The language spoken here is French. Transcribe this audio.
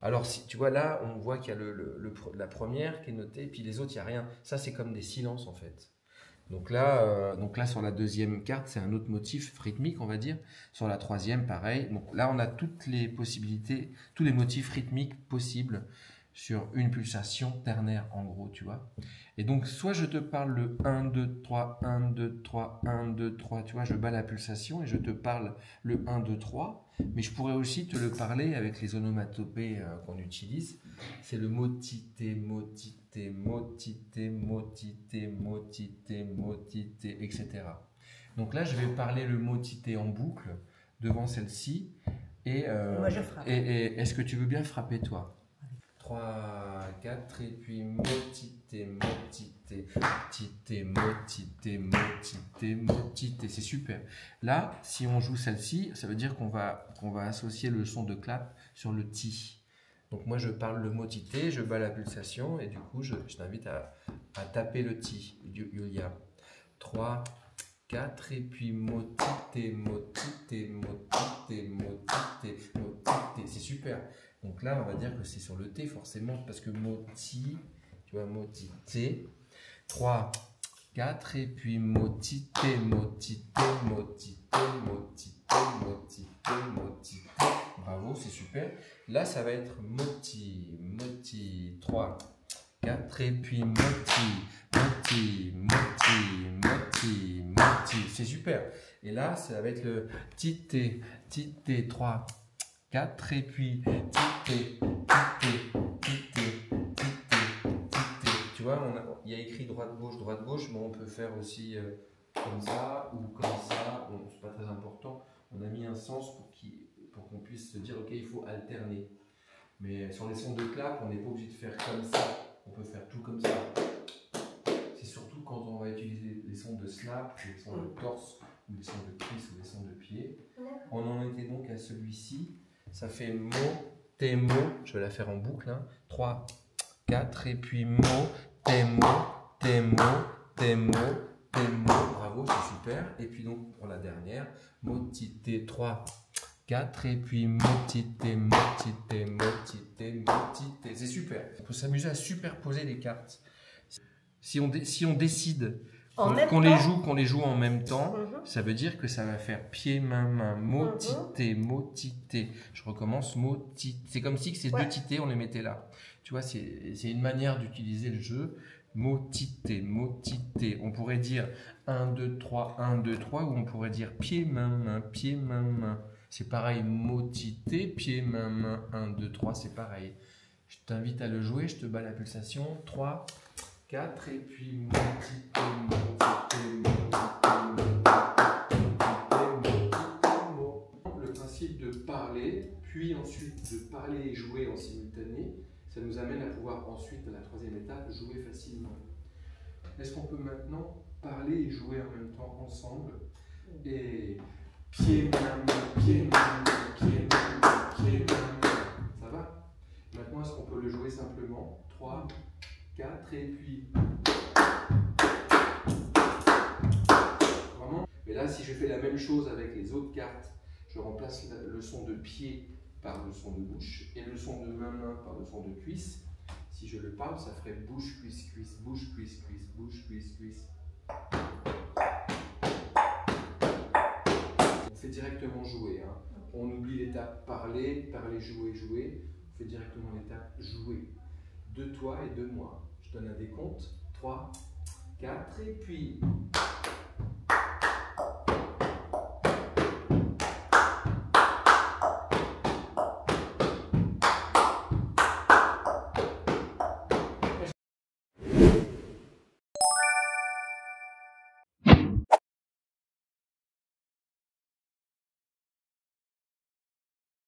Alors, si, tu vois, là, on voit qu'il y a la première qui est notée, et puis les autres, il n'y a rien. Ça, c'est comme des silences, en fait. Donc là, sur la deuxième carte, c'est un autre motif rythmique, on va dire. Sur la troisième, pareil. Donc là, on a toutes les possibilités, tous les motifs rythmiques possibles sur une pulsation ternaire, en gros, tu vois. Et donc, soit je te parle le 1, 2, 3, 1, 2, 3, 1, 2, 3, tu vois, je bats la pulsation et je te parle le 1, 2, 3. Mais je pourrais aussi te le parler avec les onomatopées qu'on utilise. C'est le motité, motité, motité, motité, motité, motité, etc. Donc là, je vais parler le motité en boucle devant celle-ci. Et, moi, je frappe. Et est-ce que tu veux bien frapper, toi? 3, 4, et puis motité, motité, motité, motité, motité, motité. C'est super. Là, si on joue celle-ci, ça veut dire qu'on va associer le son de clap sur le ti. Donc moi, je parle le motité, je bats la pulsation, et du coup, je t'invite à taper le ti, Yulia. 3, 4, et puis motité, motité, motité, motité, motité. C'est super. Donc là, on va dire que c'est sur le T forcément, parce que moti, tu vois, motité. 3, 4, et puis motité, motité, motité, motité, motité, motité. Bravo, c'est super. Là, ça va être moti, moti. 3, 4, et puis moti, moti, moti, moti, moti. C'est super. Et là, ça va être le tité, tité. 3, 4, et puis tité, tité, tité, tité, tité. Tu vois, il y a écrit droite-gauche, mais on peut faire aussi comme ça ou comme ça. Bon, c'est pas très important. On a mis un sens pour qu'on puisse se dire, ok, il faut alterner. Mais sur les sons de clap, on n'est pas obligé de faire comme ça. On peut faire tout comme ça. C'est surtout quand on va utiliser les sons de snap, les sons de torse, ou les sons de cuisse, ou les sons de pied. On en était donc à celui-ci. Ça fait mot, tes mots. Je vais la faire en boucle. 3, 4, et puis mot, tes mots, tes mots, tes mots, tes mots. Bravo, c'est super. Et puis donc pour la dernière, motité. 3, 4, et puis motité, motité, motité, motité. C'est super. On peut s'amuser à superposer les cartes. Si on décide qu'on les joue en même temps, ça veut dire que ça va faire pied, main, main, motité, motité. Je recommence, motité. C'est comme si ces deux tités, on les mettait là. Tu vois, c'est une manière d'utiliser le jeu. Motité, motité. On pourrait dire 1, 2, 3, 1, 2, 3, ou on pourrait dire pied, main, main, pied, main, main. C'est pareil, motité, pied, main, main, 1, 2, 3, c'est pareil. Je t'invite à le jouer, je te bats la pulsation. 3, 4, et puis motité, motité, motité, motité. Le principe de parler, puis ensuite de parler et jouer en simultané, ça nous amène à pouvoir ensuite, à la troisième étape, jouer facilement. Est-ce qu'on peut maintenant parler et jouer en même temps ensemble? Et pied, main, pied, main, pied, main, pied, main. Ça va? Maintenant, est-ce qu'on peut le jouer simplement? 3, 4, et puis... Vraiment? Mais là, si je fais la même chose avec les autres cartes, je remplace le son de pied par le son de bouche et le son de main par le son de cuisse. Si je le parle, ça ferait bouche, cuisse, cuisse, bouche, cuisse, cuisse, bouche, cuisse, cuisse. On fait directement jouer. On oublie l'étape parler, parler, jouer, jouer. On fait directement l'étape jouer. De toi et de moi. Je donne un décompte. 3, 4, et puis...